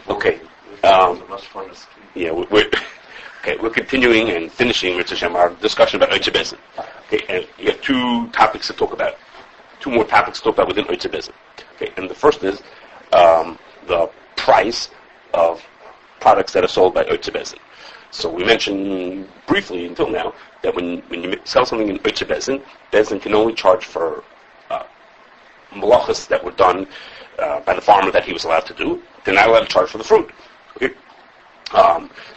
Okay. Yeah, we're continuing and finishing, Ritz Hashem, our discussion about Otzar Bezin. Okay, and you have two topics to talk about. Two more topics to talk about within Otzar Bezin. Okay, and the first is the price of products that are sold by Otzar Bezin. So we mentioned briefly until now that when you sell something in Otzar Bezin, Bezin can only charge for malachas that were done by the farmer that he was allowed to do. They're not allowed to charge for the fruit. Okay?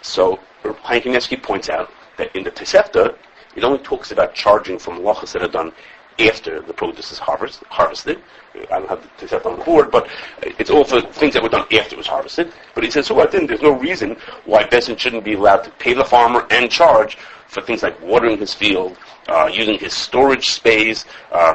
So Chaim Kanievsky points out that in the Tosefta, it only talks about charging for malachas that are done after the produce is harvested. I don't have the Tosefta on the board, but it's all for things that were done after it was harvested. But he says, so then there's no reason why Bezin shouldn't be allowed to pay the farmer and charge for things like watering his field, using his storage space,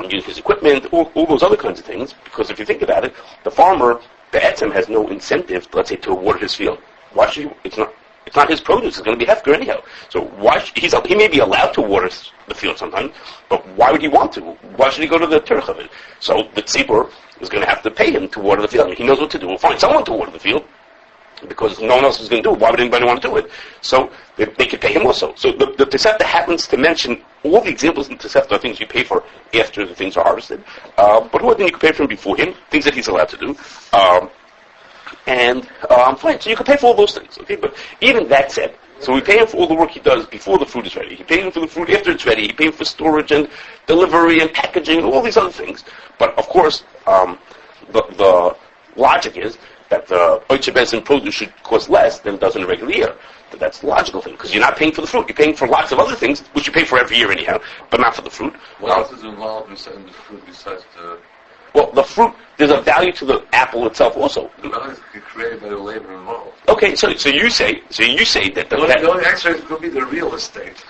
using his equipment, all those other kinds of things. Because if you think about it, the farmer, Be'etzem, has no incentive, let's say, to water his field. Why should he? It's not his produce. It's going to be hefker anyhow. So he may be allowed to water the field sometimes, but why would he want to? Why should he go to the turch of it? So the tzibur is going to have to pay him to water the field. I mean, he knows what to do. We'll find someone to water the field because no one else is going to do it. Why would anybody want to do it? So they could pay him also. So the Tosefta happens to mention all the examples in the Tosefta are things you pay for after the things are harvested. But who you could pay for him before him? Things that he's allowed to do. Fine, so you can pay for all those things, okay? But even that said, so we pay him for all the work he does before the fruit is ready. He pays him for the fruit after it's ready. He pays him for storage and delivery and packaging and all these other things. But of course, the logic is that the Otzar Bezin produce should cost less than it does in a regular year. But that's the logical thing, because you're not paying for the fruit. You're paying for lots of other things, which you pay for every year anyhow, but not for the fruit. What else is involved in selling the fruit besides the... Well, the fruit, there's a value to the apple itself also. The value is created by the labor involved. Okay, so you say that... The only extra is going to be the real estate.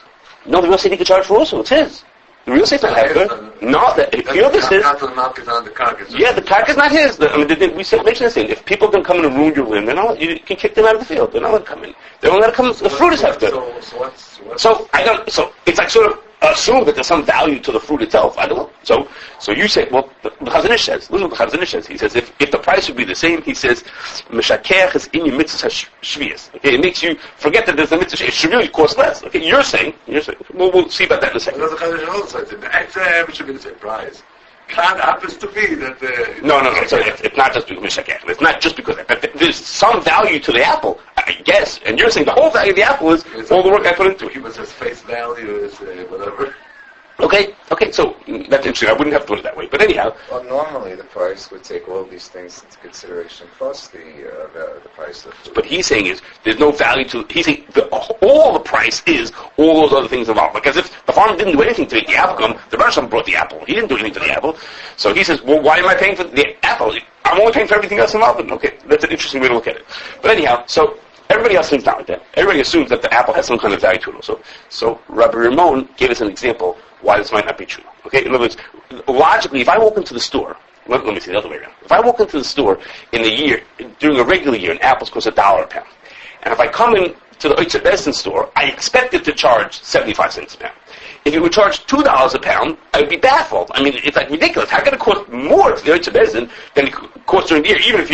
No, the real estate he can charge for also. It's his. The real estate's not his. No, this is... Not the market on the carcass. Yeah, the carcass is not his. We said, mention this thing. If people can come in and ruin your land, you can kick them out of the field. They're not allowed to come in. They're only allowed to come in. The fruit is hefker. So it's like sort of assume that there's some value to the fruit itself. I don't know. So you say, well, the Chazon Ish says, listen to what the Chazon Ish says. He says, if the price would be the same, he says, Meshakech is in your Mtzvah shevi'is. Okay, it makes you forget that there's a Mtzvah. It should really cost less. Okay, you're saying, we'll see about that in a second. The Chazon Ish also says, the extra should be the same price. Can't happens to be that... No. So it's not just because Meshakech. It's not just because there's some value to the apple, I guess. And you're saying the whole value of the apple is all the work I put into it. He was his face value is whatever. Okay, so that's interesting. I wouldn't have put it that way. But anyhow... Well, normally the price would take all these things into consideration, plus the price of food. But he's saying there's no value to... He's saying all the price is all those other things involved. Like as if the farmer didn't do anything to make the apple come, the Rosh brought the apple. He didn't do anything to the apple. So he says, well, why am I paying for the apple? I'm only paying for everything else involved. Okay, that's an interesting way to look at it. But anyhow, so... Everybody else thinks not like that. Everybody assumes that the apple has some kind of value to it also. So Rabbi Ramon gave us an example why this might not be true. Okay, in other words, logically, if I walk into the store, let me say the other way around. If I walk into the store in a year, during a regular year, and apples cost $1 a pound. And if I come in to the Otzar Bezin store, I expect it to charge 75 cents a pound. If it would charge $2 a pound, I would be baffled. I mean, it's like ridiculous. How can it cost more to the Otzar Bezin than it costs during the year? Even if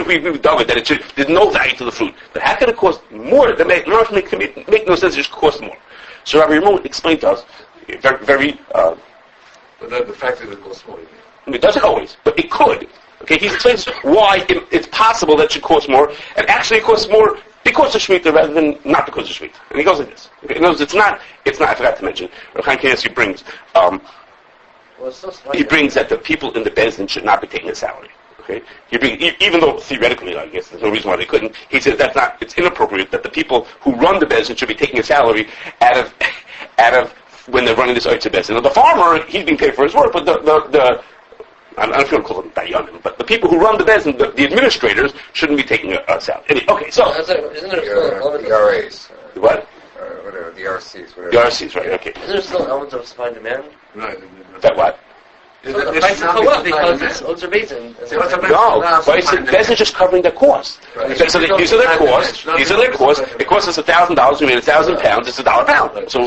we agree with David that there's no value to the fruit. But how can it cost more? That make no sense. It just costs more. So Rabbi Ramon explained to us very. But then the fact that it costs more. It doesn't always, but it could. Okay, he explains why it's possible that it should cost more, and actually it costs more because of Shemittah rather than not because of Shemittah. And he goes like this. Okay? In other words, it's not, I forgot to mention, Chaim Kanievsky brings, he brings that the people in the Bezin should not be taking a salary. Okay? He brings, even though theoretically, I guess, there's no reason why they couldn't, he says it's inappropriate that the people who run the Bezin should be taking a salary out of when they're running this Otzar Bezin. Now the farmer, he's being paid for his work, but I don't know if you want to call them dayanim, but the people who run the Bezin, the administrators, shouldn't be taking a salary. Okay, so... Isn't there still the RAs? What? Whatever, the RCs, whatever. The RCs, right, okay. Isn't there still an element of supply and demand? Right. That what? So the price will go up because it's Otzar Basin. No, Beis is just covering their cost. So these are their costs. It costs us $1,000. We made £1,000. It's $1 a pound. So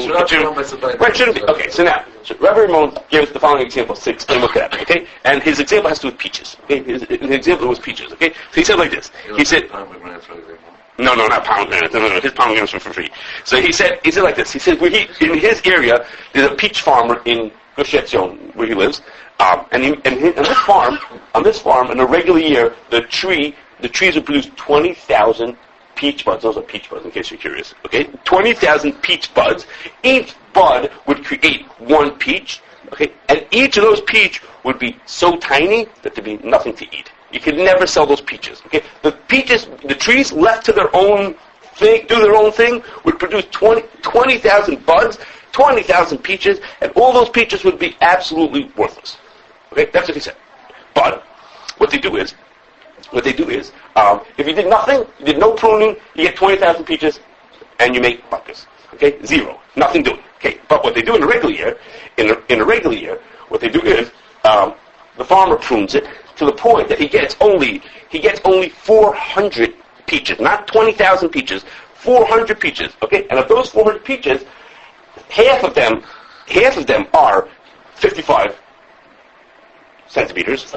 right, shouldn't be. Okay, so now, Rabbi Ramon gave us the following example to explain what could happen. Okay, and his example has to do with peaches. Okay, his example was peaches. Okay, so he said like this. He said. No, not pomegranates. No. His pomegranates were for free. So he said like this. He said, in his area, there's a peach farmer in Gush Etzion, where he lives, and on this farm, in a regular year, the trees would produce 20,000 peach buds. Those are peach buds, in case you're curious. Okay, 20,000 peach buds. Each bud would create one peach. Okay, and each of those peach would be so tiny that there'd be nothing to eat. You could never sell those peaches. Okay, the trees left to their own thing, do their own thing, would produce 20,000 buds, 20,000 peaches, and all those peaches would be absolutely worthless. Okay, that's what he said. But what they do is, if you did nothing, you did no pruning, you get 20,000 peaches, and you make buckets. Okay, zero, nothing doing. Okay, but what they do in a regular year, what they do is the farmer prunes it to the point that he gets only 400 peaches, not 20,000 peaches, 400 peaches. Okay, and of those 400 peaches, half of them are 55 centimeters,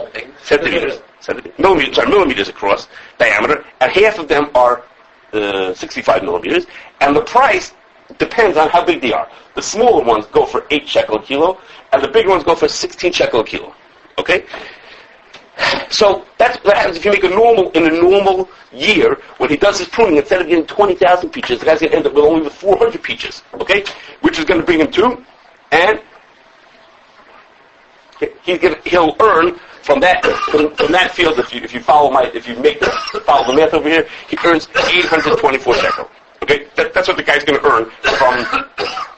millimeters across diameter, and half of them are 65 millimeters, and the price depends on how big they are. The smaller ones go for 8 shekel a kilo, and the bigger ones go for 16 shekel a kilo. Okay? So that's what happens if you make in a normal year, when he does his pruning, instead of getting 20,000 peaches, the guy's going to end up with only 400 peaches, okay? Which is going to bring him to, and he'll earn from that field. If you follow the math over here, he earns 824 shekel. Okay, that's what the guy's going to earn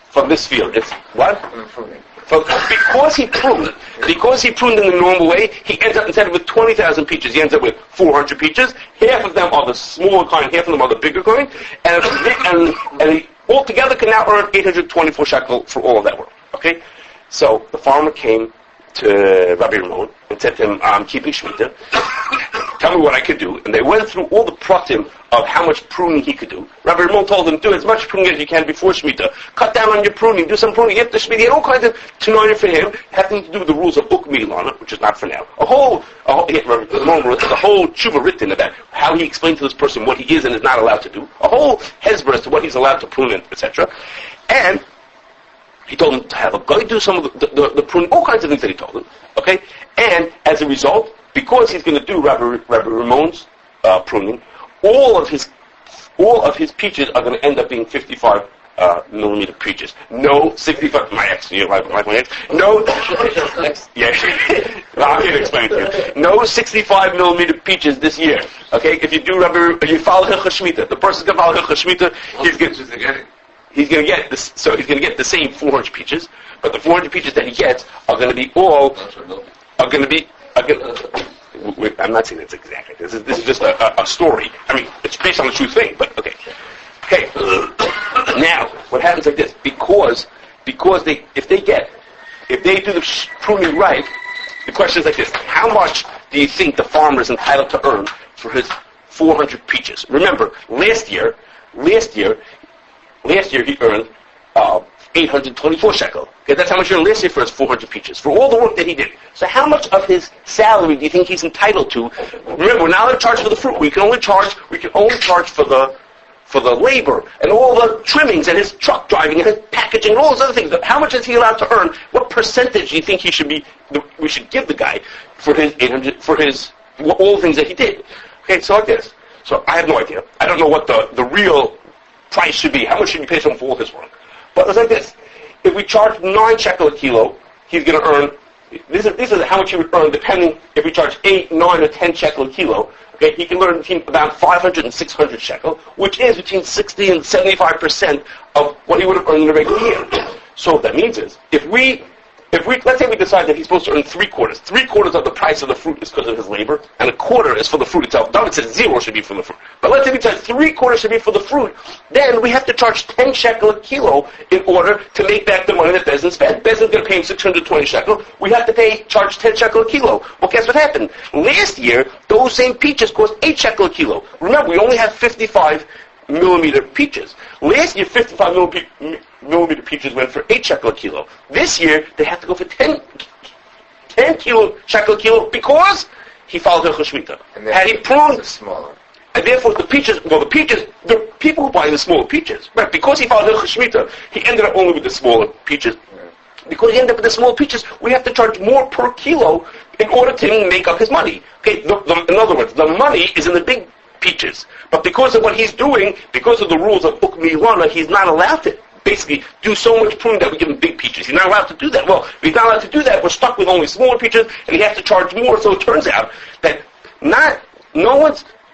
from this field. It's what? Because he pruned in the normal way, he ends up, instead of with 20,000 peaches, he ends up with 400 peaches. Half of them are the smaller kind, half of them are the bigger kind, and he altogether can now earn 824 shekel for all of that work. Okay, so the farmer came to Rabbi Ramon and said to him, "I'm keeping Shemittah. Tell me what I could do." And they went through all the pratim of how much pruning he could do. Rabbi Ramon told him, do as much pruning as you can before Shemittah. Cut down on your pruning, do some pruning after Shemittah. He had all kinds of tanoim for him, having to do with the rules of Uk Milana, which is not for now. Rabbi Ramon wrote the whole tshuva written about how he explained to this person what he is and is not allowed to do. A whole hezbollah as to what he's allowed to prune, etc. And he told him to have a guy do some of the pruning, all kinds of things that he told him. Okay? And as a result, because he's going to do Rabbi Ramon's pruning, all of his peaches are going to end up being 55 millimeter peaches. No 65. My ex, you like my ex? No. Yeah. I'm going to explain to you. No 65 millimeter peaches this year. Okay? If you follow Hilchos Shemittah, the person's going to follow Hilchos Shemittah. He's going to get this. So he's going to get the same 400 peaches, but the 400 peaches that he gets are going to be I'm not saying that's exactly. This is just a story. I mean, it's based on the true thing, but okay. Okay. Now, what happens like this? Because if they do the pruning right, the question is like this: how much do you think the farmer is entitled to earn for his 400 peaches? Remember, last year he earned 824 shekel. Okay, that's how much he earned last year for his 400 peaches, for all the work that he did. So how much of his salary do you think he's entitled to? Remember, we're not allowed to charge for the fruit. We can only charge for the labor and all the trimmings and his truck driving and his packaging and all those other things. How much is he allowed to earn? What percentage do you think we should give the guy for his 800, all the things that he did? Okay, so like this. So I have no idea. I don't know what the real price should be. How much should you pay someone for all his work? But it's like this. If we charge 9 shekel a kilo, he's going to earn, this is how much he would earn depending if we charge 8, 9, or 10 shekel a kilo. Okay, he can earn between about 500 and 600 shekel, which is between 60 and 75% of what he would have earned in a regular year. So what that means is, if we let's say we decide that he's supposed to earn 3/4. 3/4 of the price of the fruit is because of his labor, and 1/4 is for the fruit itself. David says 0 should be for the fruit. But let's say we decide 3/4 should be for the fruit, then we have to charge 10 shekel a kilo in order to make back the money that Beis spent. Beis going to pay him 620 shekel. We have to charge 10 shekel a kilo. Well, guess what happened? Last year, those same peaches cost 8 shekel a kilo. Remember, we only have 55 millimeter peaches. Last year, 55 millimeter peaches went for 8 shekel a kilo. This year, they have to go for 10 shekel a kilo because he followed the Shemittah. Had he pruned smaller. And therefore, the people who buy the smaller peaches, right? Because he followed the Shemittah, he ended up only with the smaller peaches. Yeah. Because he ended up with the small peaches, we have to charge more per kilo in order to make up his money. Okay, in other words, the money is in the big peaches. But because of what he's doing, because of the rules of Ukmi Lana, he's not allowed to basically do so much pruning that we give him big peaches. He's not allowed to do that. Well, if he's not allowed to do that, we're stuck with only smaller peaches, and he has to charge more. So it turns out that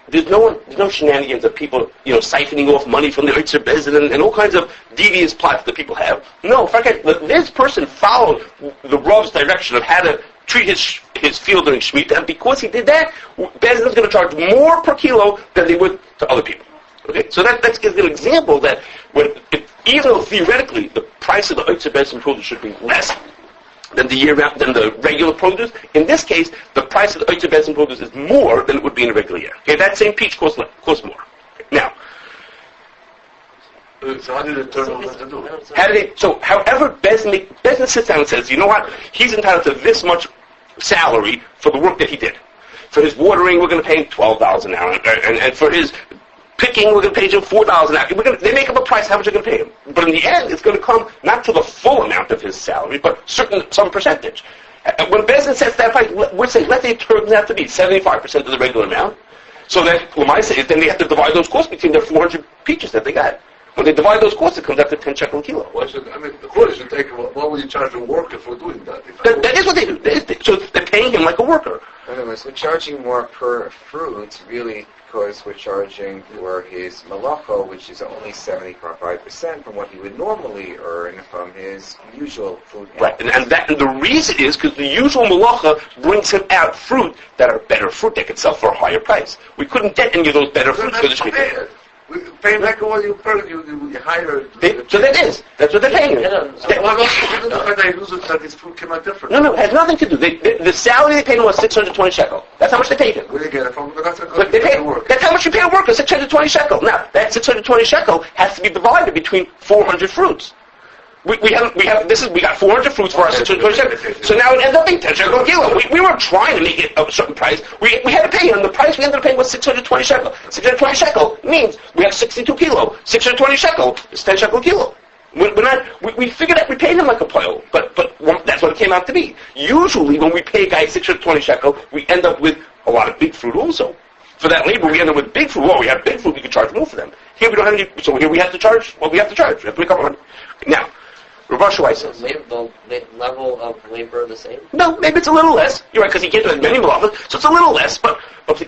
there's no shenanigans of people, siphoning off money from the Otzar and all kinds of devious plots that people have. No, forget, this person followed the Rav's direction of how to treat his field during Shemitah, and because he did that, Beis is going to charge more per kilo than they would to other people. Okay, so that's an example that even though theoretically the price of the Otzar produce should be less than the regular produce, in this case the price of the Otzar produce is more than it would be in a regular year. Okay, that same peach costs more. Okay, now. So how did it turn out to do? However, Beis sits down and says, you know what? He's entitled to this much salary for the work that he did. For his watering, we're going to pay him $12 an hour, and for his picking, we're going to pay him $4 an hour. They make up a price how much they're going to pay him. But in the end, it's going to come not to the full amount of his salary, but some percentage. When Beis sets that price, let's say it turns out to be 75% of the regular amount. So that then they have to divide those costs between their 400 peaches that they got. When they divide those costs, it comes up to 10 shekel a kilo. The court should take. What will you charge the worker for doing that? That is what they do. So they're paying him like a worker. In other words, we're charging more per fruit, really, because we're charging for his malacha, which is only 75% from what he would normally earn from his usual fruit. Right, and the reason is because the usual malacha brings him out fruit that are better fruit that could sell for a higher price. We couldn't get any of those better fruits because it's cheaper. We pay like what you hire. So that is. That's what they're paying him. That his food came out different. No, it has nothing to do. The salary they paid him was 620 shekel. That's how much they paid him. Where do you get it from? That's how much you pay a worker, 620 shekel. Now, that 620 shekel has to be divided between 400 fruits. We got 400 fruits for our 620 shekel. So now it ends up being 10 shekel a kilo. We weren't trying to make it a certain price. We had to pay him. The price we ended up paying was 620 shekel. 620 shekel means we have 62 kilo. 620 shekel is 10 shekel a kilo. We figured out we paid him like a pile, but that's what it came out to be. Usually when we pay a guy 620 shekel, we end up with a lot of big fruit also. For that labor, we end up with big fruit. Well, we have big fruit, we can charge more for them. Here we don't have any, so here we have to charge what we have to charge. We have to make up money. Now, Rav Shai says. The level of labor the same? No, maybe it's a little less. You're right, because he can't do as many malachas, so it's a little less, but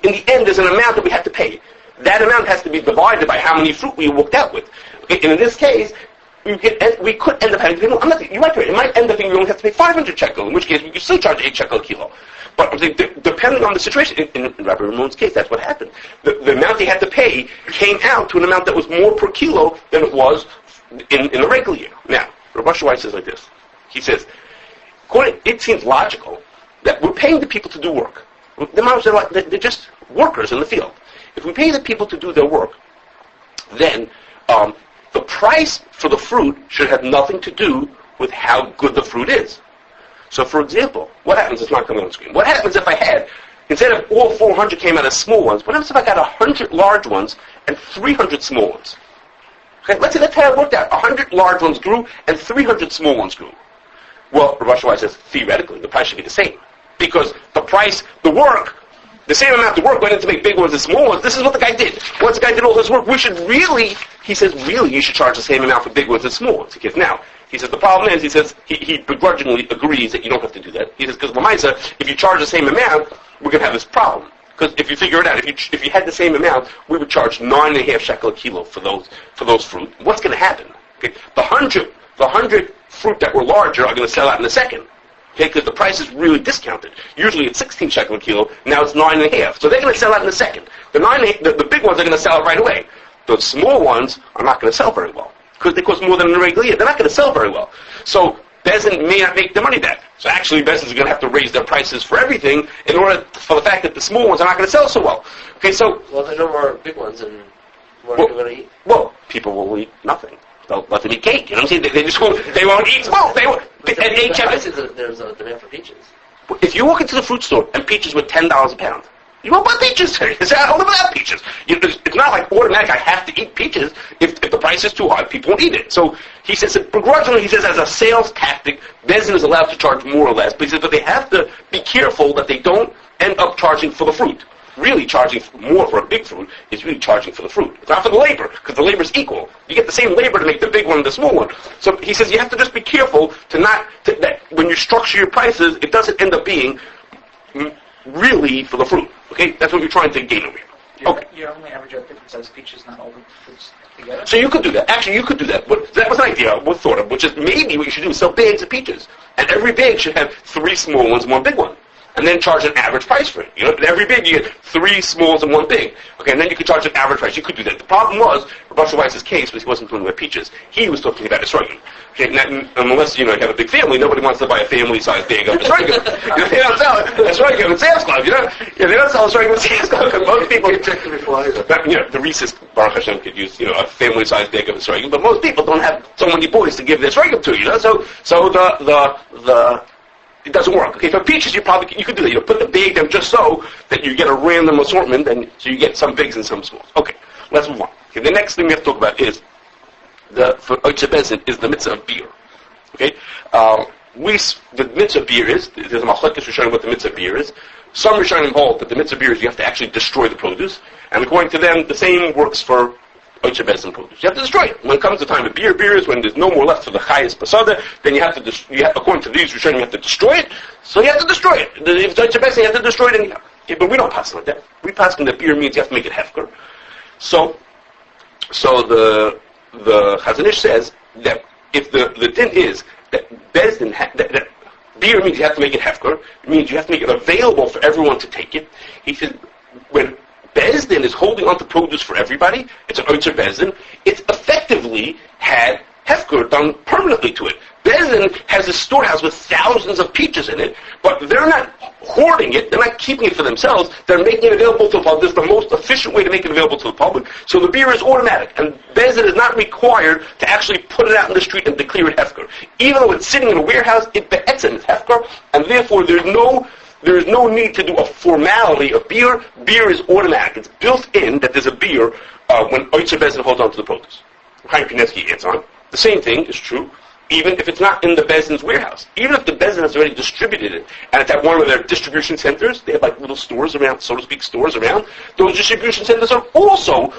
in the end, there's an amount that we have to pay. That amount has to be divided by how many fruit we walked out with. And in this case, we could end up having to pay, you're right, it might end up being we only have to pay 500 shekel, in which case we could still charge 8 shekel a kilo. But depending on the situation, in Rabbi Ramon's case, that's what happened. The amount they had to pay came out to an amount that was more per kilo than it was in a regular year. Now, Rabbi Shai says like this. He says, it seems logical that we're paying the people to do work. They're just workers in the field. If we pay the people to do their work, then the price for the fruit should have nothing to do with how good the fruit is. So, for example, what happens? It's not coming on the screen. What happens if I had, instead of all 400 came out as small ones, what happens if I got 100 large ones and 300 small ones? Okay, let's say that's how it worked out. 100 large ones grew and 300 small ones grew. Well, Rav Shai says, theoretically, the price should be the same. Because the same amount of work went in to make big ones and small ones. This is what the guy did. Once the guy did all his work, he says, you should charge the same amount for big ones and small ones. He says, the problem is, he begrudgingly agrees that you don't have to do that. He says, because Lamaisa, if you charge the same amount, we're going to have this problem. Because if you figure it out, if you had the same amount, we would charge 9.5 shekel a kilo for those fruit. What's going to happen? Okay? The 100 fruit that were larger are going to sell out in a second. Okay, because the price is really discounted. Usually it's 16 shekel a kilo, now it's 9.5. So they're going to sell out in a second. The big ones are going to sell it right away. The small ones are not going to sell very well because they cost more than a regular year. They're not going to sell very well. So Bezin may not make the money back. So actually Bezin's going to have to raise their prices for everything in order for the fact that the small ones are not going to sell so well. Okay, so... Well, there are no more big ones and what are people going to eat? Well, people will eat nothing. They'll let them eat cake. You know what I'm saying? They just won't. They won't eat. Well, they won't. There's a demand for peaches. If you walk into the fruit store and peaches were $10 a pound, you won't buy peaches. You say, I don't live without peaches. It's not like automatic. I have to eat peaches. If the price is too high, people won't eat it. So he says, begrudgingly, he says, as a sales tactic, Bezin is allowed to charge more or less. But he says, but they have to be careful that they don't end up charging for the fruit. Really charging more for a big fruit is really charging for the fruit. It's not for the labor, because the labor is equal. You get the same labor to make the big one and the small one. So he says you have to just be careful that when you structure your prices, it doesn't end up being really for the fruit. Okay? That's what you're trying to gain over here. Okay. You only average out different size peaches, not all the fruits together? So you could do that. Actually, you could do that. But that was an idea we thought of, which is maybe what you should do is sell bags of peaches. And every bag should have 3 small ones and 1 big one. And then charge an average price for it. You know, in every big you get 3 smalls and 1 big. Okay, and then you could charge an average price. You could do that. The problem was, Rabbi Weiss's case was he wasn't talking about peaches. He was talking about esrogim. Okay, unless you have a big family, nobody wants to buy a family-sized bag of esrogim. They don't sell esrogim at Sam's Club. They don't sell esrogim at Sam's Club because most people. The Reese's Baruch Hashem could use a family-sized bag of esrogim, but most people don't have so many boys to give the esrogim to. So the it doesn't work. Okay, for peaches, you could do that. Put the bag down just so that you get a random assortment, and so you get some bigs and some smalls. Okay, let's move on. Okay, the next thing we have to talk about is for Otzar Bezin is the Mtzvah of Biur. Okay, the Mtzvah of Biur is there's a machlekes Rishonim what the Mtzvah of Biur is. Some Rishonim hold that the Mtzvah of Biur is you have to actually destroy the produce, and according to them, the same works for Otzar Bezin produce. You have to destroy it. When it comes to time of beer is when there's no more left for the Chayas Pasada, then you have to, according to these Rishonim, you have to destroy it, so you have to destroy it. If it's Otzar Bezin, you have to destroy it anyhow. Okay, but we don't pass like that. We pass on that beer means you have to make it hefker. So the Chazon Ish says that if the din is that Bezdin, that beer means you have to make it hefker, it means you have to make it available for everyone to take it. He says, when Bezdin is holding on to produce for everybody, it's an Otzar Bezin, it's effectively had hefker done permanently to it. Bezdin has a storehouse with thousands of peaches in it, but they're not hoarding it, they're not keeping it for themselves, they're making it available to the public. This is the most efficient way to make it available to the public. So the beer is automatic, and Bezdin is not required to actually put it out in the street and declare it hefker. Even though it's sitting in a warehouse, it's hefker, and therefore there is no need to do a formality of beer. Beer is automatic. It's built in that there's a beer when Otzar Bezin holds on to the produce. Chaim Pineski adds on. The same thing is true even if it's not in the Bezin's warehouse. Even if the Bezin has already distributed it, and it's at one of their distribution centers, they have like little stores around, so to speak, stores around, those distribution centers are also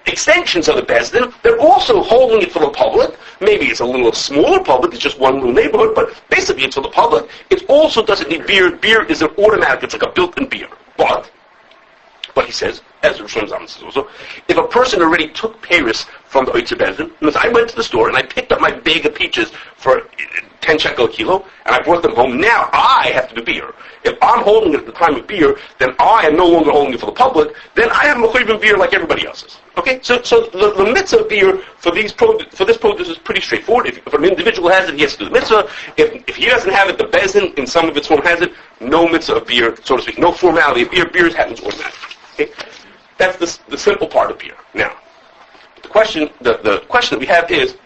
extensions of the Bezdin. They're also holding it for the public. Maybe it's a little smaller public, it's just one little neighborhood, but basically it's for the public. It also doesn't need beer. Beer is an automatic, it's like a built-in beer. But he says, as Rosh Hashanah says also, if a person already took Paris from the Otzar Bezin, because I went to the store and I picked up my bag of peaches for 10 shekel a kilo, and I brought them home, now I have to do beer. If I'm holding it at the time of beer, then I am no longer holding it for the public, then I have mechuyev beer like everybody else's. Okay? So the mitzvah of beer for this produce is pretty straightforward. If an individual has it, he has to do the mitzvah. If he doesn't have it, the Bezin in some of its form has it, no mitzvah of beer, so to speak, no formality of beer. Beer happens automatically. Okay? That's the simple part of beer. Now, the question that we have is,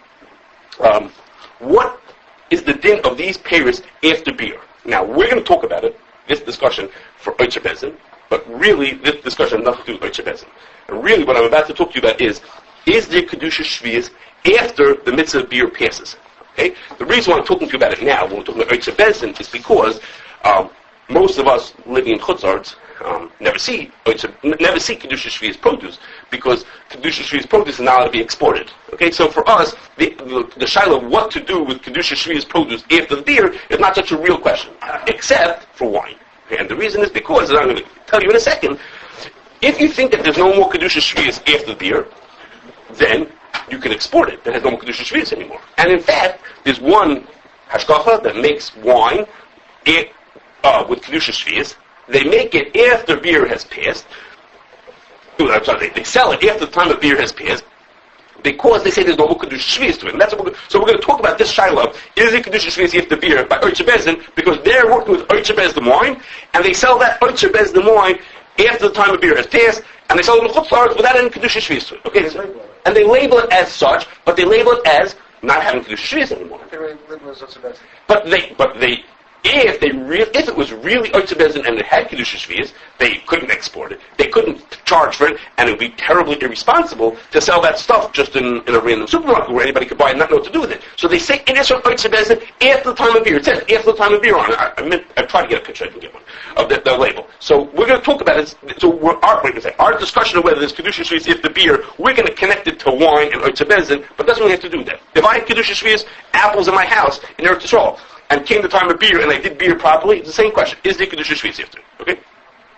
what is the din of these payers after beer? Now, we're going to talk about it, this discussion, for Otzar Bezin, but really, this discussion has nothing to do with Otzar Bezin. And really, what I'm about to talk to you about is there Kedushas shevi'is after the mitzvah of beer passes? Okay? The reason why I'm talking to you about it now, when we're talking about Otzar Bezin, is because most of us living in Chutzards never see Kedushas shevi'is produce, because Kedushas shevi'is produce is not allowed to be exported. Okay, so for us, the shaila of what to do with Kedushas shevi'is produce after the beer is not such a real question, except for wine. Okay, and the reason is because, as I'm going to tell you in a second, if you think that there's no more Kedushas shevi'is after the beer, then you can export it. There has no more Kedushas shevi'is anymore. And in fact, there's one hashgacha that makes wine with Kedushas shevi'is. They make it after beer has passed. I'm sorry, they sell it after the time of beer has passed because they say there's no more Kedushas shevi'is to it. And that's what so we're going to talk about this shiloh. Is it Kedushas shevi'is after beer by Otzar because they're working with Otzar wine and they sell that Otzar wine after the time of beer has passed and they sell it in Chutzlar without any Kedushas shevi'is to it. Okay, and they label it as such, but they label it as not having Kedushas shevi'is anymore. But they if it was really Otzar and it had Kedushas shevi'is, they couldn't export it. They couldn't charge for it, and it would be terribly irresponsible to sell that stuff just in a random supermarket where anybody could buy it and not know what to do with it. So they say it is from Otzar after the time of beer. It says after the time of beer on it. I tried to get a picture. I didn't get one of the label. So we're going to talk about it. So our discussion of whether there's Kedushas shevi'is after beer, we're going to connect it to wine and Otzar, but doesn't really have to do with that. If I had Kedushas shevi'is apples in my house in Eretz Yisrael, and came the time of beer, and I did beer properly, it's the same question. Is there Kedushas shevi'is after? Okay?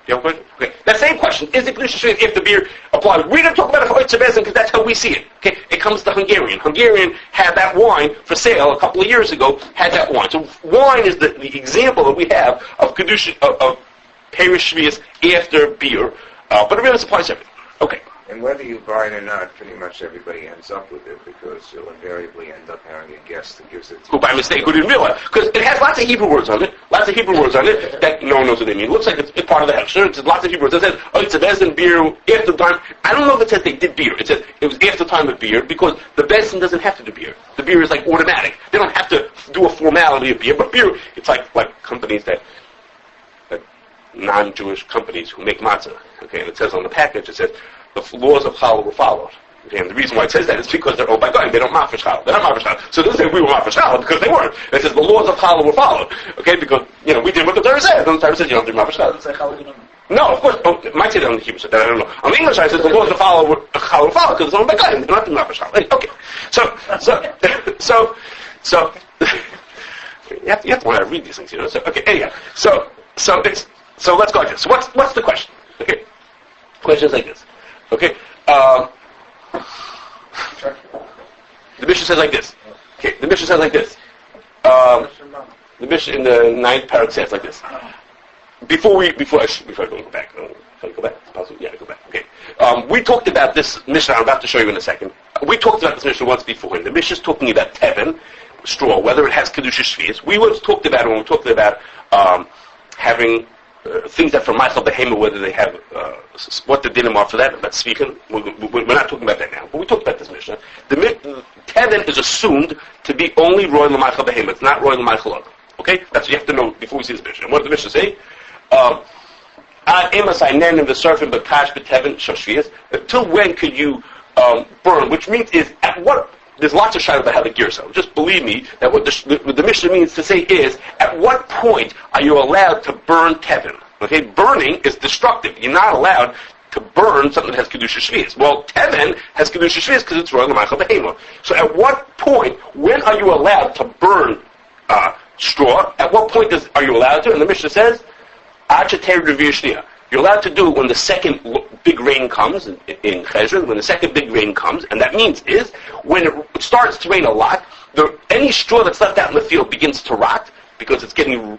You have a question? Okay. That same question, is there Kedushas shevi'is if the beer applies? We're going to talk about it for Otzar because that's how we see it. Okay? It comes to Hungarian. Hungarian had that wine for sale a couple of years ago, had that wine. So wine is the example that we have of Kedushas, of Perish shevi'is after beer, but it really applies to everything. Okay. And whether you buy it or not, pretty much everybody ends up with it because you'll invariably end up having a guest who gives it to who by mistake, who didn't realize. Because it has lots of Hebrew words on it. Lots of Hebrew words on it that no one knows what they mean. It looks like it's part of the Hechsher. It's lots of Hebrew words. It says, it's a Beis beer after the time. I don't know if it says they did beer. It says it was after the time of beer because the Beis doesn't have to do beer. The beer is like automatic. They don't have to do a formality of beer. But beer, it's like companies that non-Jewish companies who make matzah. Okay, and it says on the package, it says, the laws of Challah were followed. Okay, and the reason why it says that is because they're owned by God. They don't mafish Challah. They're not mafish Challah. So it doesn't say we were mafish Challah because they weren't. It says the laws of Challah were followed. Okay, because, we did what the Torah says. And the Torah says you don't do mafish Challah. No, of course. It might say that on the Hebrew side. I don't know. On the English side, it says the laws of Challah were followed because it's owned by God. They're not doing mafish Challah. Okay. So you have to want to read these things, So, okay, anyhow. So let's go here. So what's the question? Okay. Questions like this. Okay, the Mishnah says like this. Okay, the Mishnah says like this. The Mishnah in the 9th parak says like this. Before I go back, can I go back? Possibly, yeah, I go back. Okay, we talked about this Mishnah. I'm about to show you in a second. We talked about this Mishnah once before, and the Mishnah is talking about teven, straw, whether it has Kedushas shevi'is. We once talked about it when we talked about having things that from Michael Behema, whether they have what the dinim are for that. But speaking, we're not talking about that now. But we talked about this Mishnah. The teven is assumed to be only royal Michael Behema. It's not royal Michael Adam. Okay, that's what you have to know before we see this Mishnah. And what does the Mishnah say? Until when could you burn? Which means is at what? There's lots of shayla about how the gear so. Just believe me that what the Mishnah means to say is, at what point are you allowed to burn teven? Okay, burning is destructive. You're not allowed to burn something that has Kedushas shevi'is. Well, teven has Kedushas shevi'is because it's royal l'machal behema. So at what point, when are you allowed to burn straw? At what point are you allowed to? And the Mishnah says, you're allowed to do it when the second big rain comes in Cheshvan, when the second big rain comes, and that means is when it starts to rain a lot, any straw that's left out in the field begins to rot because it's getting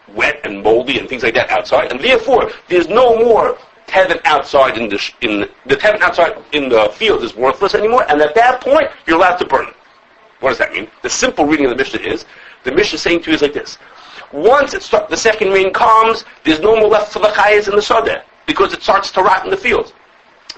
wet and moldy and things like that outside, and therefore there's no more teven outside the teven outside in the field is worthless anymore, and at that point you're allowed to burn it. What does that mean? The simple reading of the Mishnah is the Mishnah saying to you is like this. Once the second rain comes, there's no more left for the chayas in the sodeh because it starts to rot in the fields.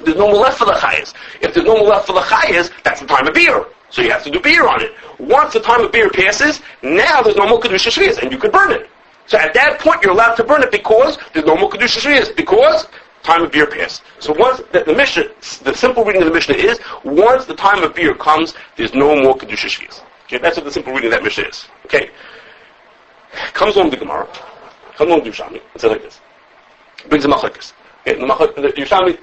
There's no more left for the chayas. If there's no more left for the chayas, that's the time of beer. So you have to do beer on it. Once the time of beer passes, now there's no more Kedushas shevi'is, and you could burn it. So at that point, you're allowed to burn it because there's no more Kedushas shevi'is, because time of beer passed. So once the simple reading of the Mishnah is, once the time of beer comes, there's no more Kedushas shevi'is. Okay, that's what the simple reading of that Mishnah is. Okay. Comes along the Gemara, comes along the Yerushalmi, and says like this. Brings a machlekes. Okay, the Yerushalmi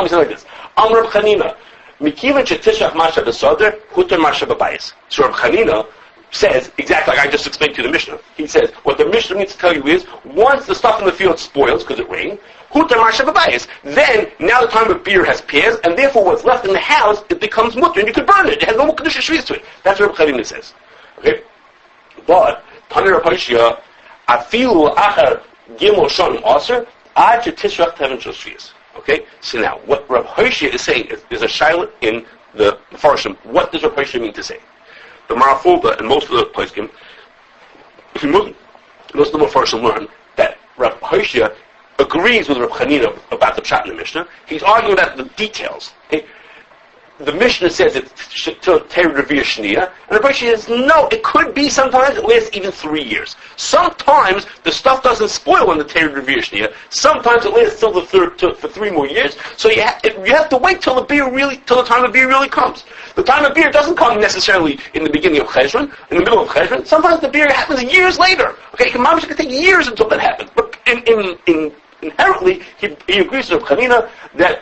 says like this. Amr Reb Chanina, Mikivan shetishach masha b'soder, huter masha b'bayis. So Reb Chanina says, exactly like I just explained to you the Mishnah. He says, what the Mishnah needs to tell you is, once the stuff in the field spoils, because it rained, huter masha b'bayis, then, now the time of beer has passed, and therefore what's left in the house, it becomes mutter, and you can burn it. It has no more Kedushas shevi'is to it. That's what Reb Chanina says. Okay? But, Tani Rav Hoshea, Afilu Achar Gimel Shonim Otzar, Ad Shetishrach Teven Shel Shevi'is. Okay? So now, what Rav Hoshea is saying is a shayla in the Farshim. What does Rav Hoshea mean to say? The Marafulda and most of the poskim, most of the Farshim learn that Rav Hoshea agrees with Rav Chanina about the Pshat in the Mishnah. He's arguing about the details. Okay? The Mishnah says it's till Terud Revia Shnia, and Rav Hoshea says, no, it could be sometimes it lasts even 3 years. Sometimes the stuff doesn't spoil in the Terud Revia Shnia. Sometimes it lasts till for 3 more years. So you have to wait till the time of beer really comes. The time of beer doesn't come necessarily in the beginning of Cheshvan, in the middle of Cheshvan. Sometimes the beer happens years later. Okay, it can take years until that happens. But inherently, he agrees with Rav Chanina that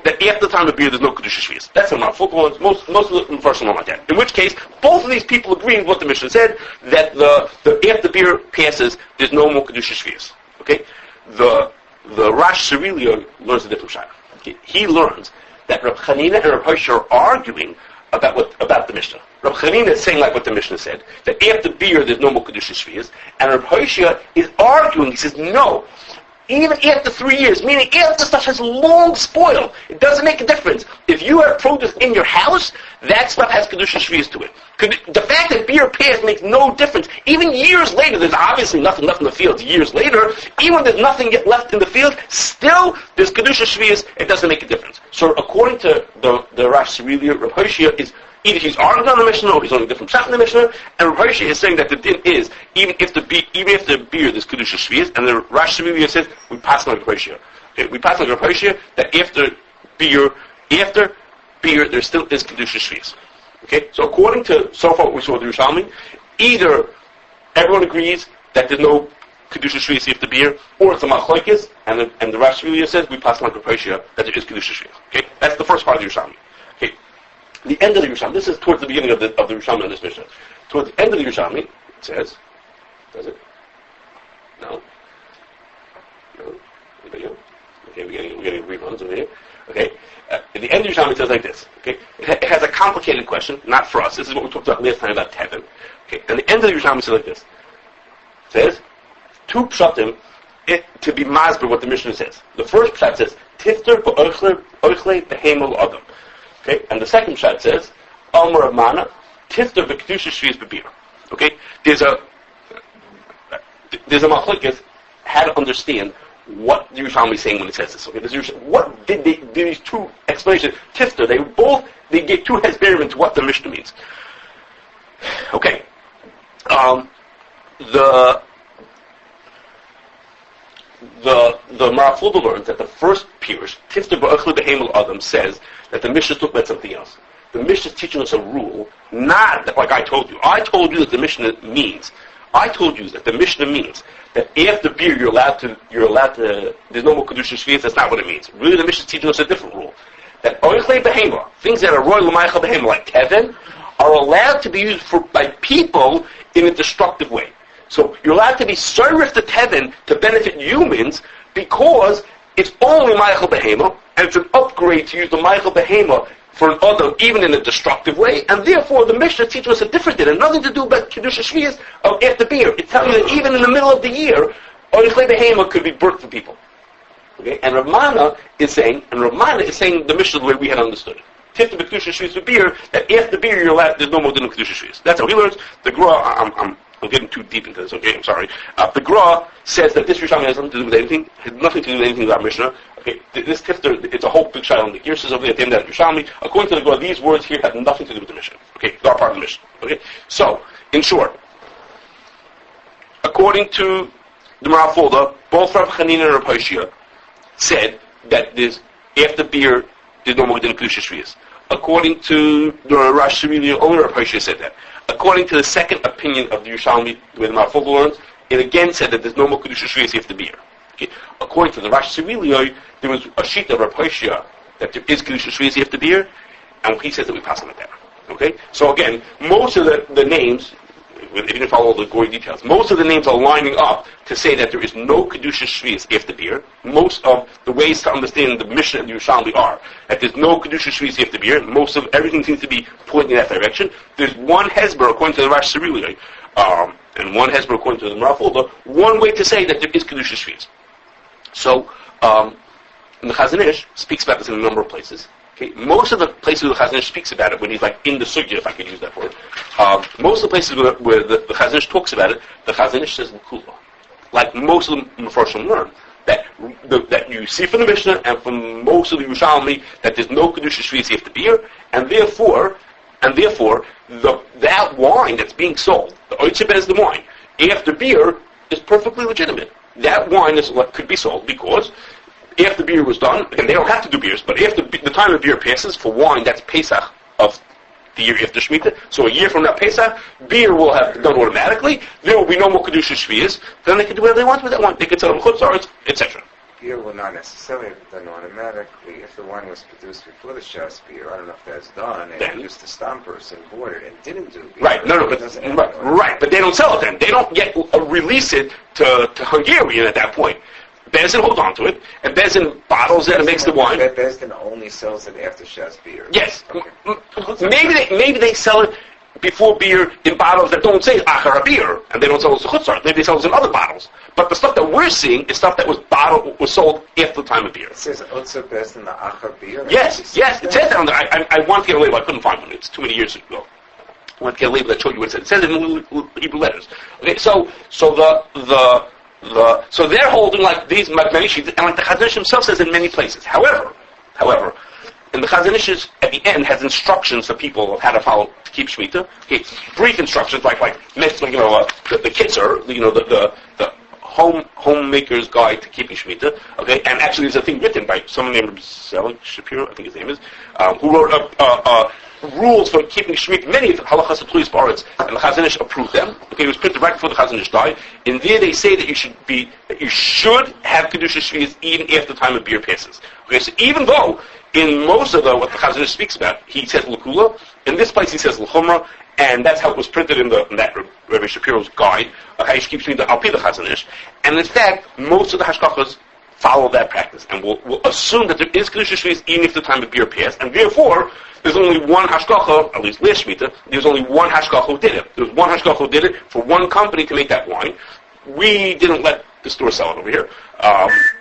that after the time of beer there's no Kedushas shevi'is. That's the Marafut ones. Most of the first one like that. In which case, both of these people agree with what the Mishnah said, that after beer passes, there's no more Kedushas shevi'is. Okay? The Rosh Hashanah learns a different shayla. Okay? He learns that Rav Chanina and Rav Hoshea are arguing about the Mishnah. Rav Chanina is saying like what the Mishnah said, that after beer there's no more Kedushas shevi'is, and Rav Hoshea is arguing, he says, no, even after 3 years, meaning after stuff has long spoiled, it doesn't make a difference. If you have produce in your house, that stuff has Kedushas shevi'is to it. The fact that beer passed makes no difference. Even years later, there's obviously nothing left in the fields. Years later, even when there's nothing left in the field, still there's Kedushas shevi'is. It doesn't make a difference. So according to the Rosh Hashanah, Rav Hoshea is either he's arguing on the Mishnah or he's on a different shot in the Mishnah, and Rav Hoshea is saying that the din is even if the beer there's Kedushas shevi'is, and the Rosh Hashanah says we pass on Rav Hoshea. Okay, we pass on Rav Hoshea that after beer there still is Kedushas shevi'is. Okay, so according to so far what we saw with the Yerushalmi, either everyone agrees that there's no Kedushas shevi'is after beer, or it's a machlokes, and the Rosh Hashanah says we pass on Rav Hoshea that there is Kedushas shevi'is. Okay, that's the first part of the Yerushalmi. Okay, the end of the Yerushalmi. This is towards the beginning of the Yerushalmi in this Mishnah. Towards the end of the Yerushalmi, it says, does it? No. Anybody else? Okay, we're getting reruns over here. Okay, at the end of the Yerushalmi it says like this. Okay, it has a complicated question, not for us. This is what we talked about last time about Tevin. Okay, and the end of the Yerushalmi says like this. It says, 2 pshatim to be masber what the Mishnah says. The first pshat says, Tifter b'ochle behemel adam. Okay, and the second pshat says, Almar Amana, Tifter b'kedushas shevi'is b'beer. Okay, there's a machlokes how to understand what the Yerushalmi is saying when it says this. Okay, what did these 2 explanations? Tifter, they get 2 hesberim to what the Mishnah means. Okay, the Marafulda learns that the first Pirush, Tifter b'ochle behemel adam, says that the Mishnah took about something else. The Mishnah is teaching us a rule, not that, like I told you. I told you that the Mishnah means that after beer you're allowed to, there's no more Kedushas shevi'is. That's not what it means. Really, the Mishnah is teaching us a different rule. That oichle behema, things that are royal l'maycha behema, like Tevin, are allowed to be used by people in a destructive way. So you're allowed to be served to Tevin to benefit humans because it's only Meichel Behema, and it's an upgrade to use the Meichel Behema for an other, even in a destructive way, and therefore the Mishnah teaches us a different thing, and nothing to do about Kedushas shevi'is after beer. It's telling you that even in the middle of the year, Oichle Behema could be burnt for people. Okay? And Ramana is saying the Mishnah the way we had understood it. Tifta b'kedushas shevi'is for beer, that after beer you're allowed, there's no more than Kedushas shevi'is. That's how he learns. The Gra, I'm getting too deep into this, okay, I'm sorry. The Gra says that this Yerushalmi has nothing to do with anything, with our Mishnah. Okay, this Tifter, it's a whole big shayla on the gear says over there at the end of the Yerushalmi. According to the Gra, these words here have nothing to do with the Mishnah. Okay, they are part of the Mishnah. Okay, so, in short, according to the Marafulda, both Rav Chanina and Rav Hoshea said that after beer, there's no more than Kedushas shevi'is. According to the Rosh Hashanah, only Rav Hoshea said that. According to the second opinion of the Yerushalmi, where the Marafulda learns, it again said that there's no more Kedushas shevi'is after beer. Okay. According to the Rosh Hashanah, there was a sheet of Rav Hoshea that there is Kedushas shevi'is after beer, and he says that we pass on it there. Okay? So again, most of the names, if you didn't follow all the gory details, most of the names are lining up to say that there is no Kedushas shevi'is after beer. Most of the ways to understand the Mishnah and the Yerushalmi are that there's no Kedushas shevi'is after Biur. Most of everything seems to be pointing in that direction. There's one hesber according to the Rash Sariliyah, and one hesber according to the Marafulda, one way to say that there is Kedushas shevi'is. So, the Chazon Ish speaks about this in a number of places. Okay, most of the places where the Chazon Ish speaks about it, when he's like in the sugya, if I could use that word, most of the places where the Chazon Ish talks about it, the Chazon Ish says l'kula. Like most of the Mefarshim learn that you see from the Mishnah and from most of the Yerushalmi that there's no Kedushas shevi'is after Biur, and therefore that wine that's being sold, the Otzar the wine after Biur, is perfectly legitimate. That wine is what could be sold because after Biur was done, and they don't have to do Biurs, but after the time of Biur passes, for wine that's Pesach of the year after Shemittah, so a year from now Pesach, Biur will have done automatically, there will be no more Kedushas shevi'is, then they can do whatever they want with that wine. They can sell it in Otzar, etc. Biur will not necessarily have done automatically. If the wine was produced before the Shas Biur, I don't know if that's done, and then, just the stam person bought it and didn't do Biur. Right, but they don't sell it then. They don't yet release it to Hungarian at that point. Bezdin holds on to it, and Bezdin bottles it and makes the wine. Bezdin only sells it after Shas Biur. Yes. Okay. Maybe they sell it before Biur in bottles that don't say Achar Biur, and they don't sell it to Chutzar. Maybe they sell it in other bottles. But the stuff that we're seeing is stuff that was sold after the time of Biur. It says Otzar Bezdin the Achar Biur. Yes, it says that on there. I wanted to get a label. I couldn't find one. It's too many years ago. I wanted to get a label that showed you what it said. It says it in little Hebrew letters. Okay, so they're holding like these many sheets, and like the Chazon Ish himself says in many places. However, and the Chazon Ish at the end has instructions for people of how to follow to keep Shemitah. Okay, brief instructions like the Kitzur, the homemaker's guide to keeping Shemitah. Okay, and actually there's a thing written by someone named Zelig Shapiro, I think his name is, who wrote rules for keeping Shemitah, many of the halachas of Tluis Baritz, and the Chazon Ish approved them. Okay, it was printed right before the Chazon Ish died. In there they say that you should have Kedushas shevi'is even after the time of Biur passes. Okay, so even though in most of what the Chazon Ish speaks about, he says l'kula, in this place he says l'chumra, and that's how it was printed in that Rabbi Shapiro's guide of how you should keep Shemitah al pi the Chazon Ish. And in fact, most of the hashkachas follow that practice, and we'll assume that there is Kedushas shevi'is even if the time of Biur passed, and therefore there's only one hashkacha, at least last Shemitah, there's only one hashkacha who did it. There was one hashkacha who did it for one company to make that wine. We didn't let the store sell it over here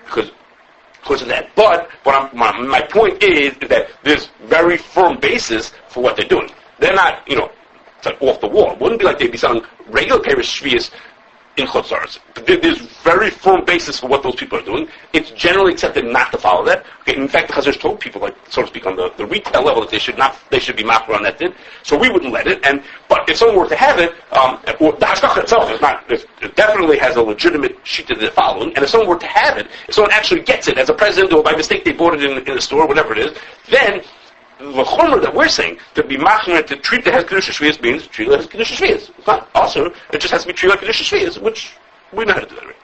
because of that. But my point is that there's very firm basis for what they're doing. They're not, it's like off the wall. It wouldn't be like they'd be selling regular Parish shevi'is in Chutzars. There's very firm basis for what those people are doing. It's generally accepted not to follow that. Okay, in fact, the Chazon Ish told people, like, so to speak, on the retail level that they should be machmir on that din. So we wouldn't let it. But if someone were to have it, the hashkacha itself it definitely has a legitimate sheet that they're following. And if someone were to have it, if someone actually gets it as a present or by mistake they bought it in a store, whatever it is, then the chumrah that we're saying, to be machmir, to treat that has Kedushas shevi'is means treat it as Kedushas shevi'is. It's not also, it just has to be treated like Kedushas shevi'is, which we know how to do that, right?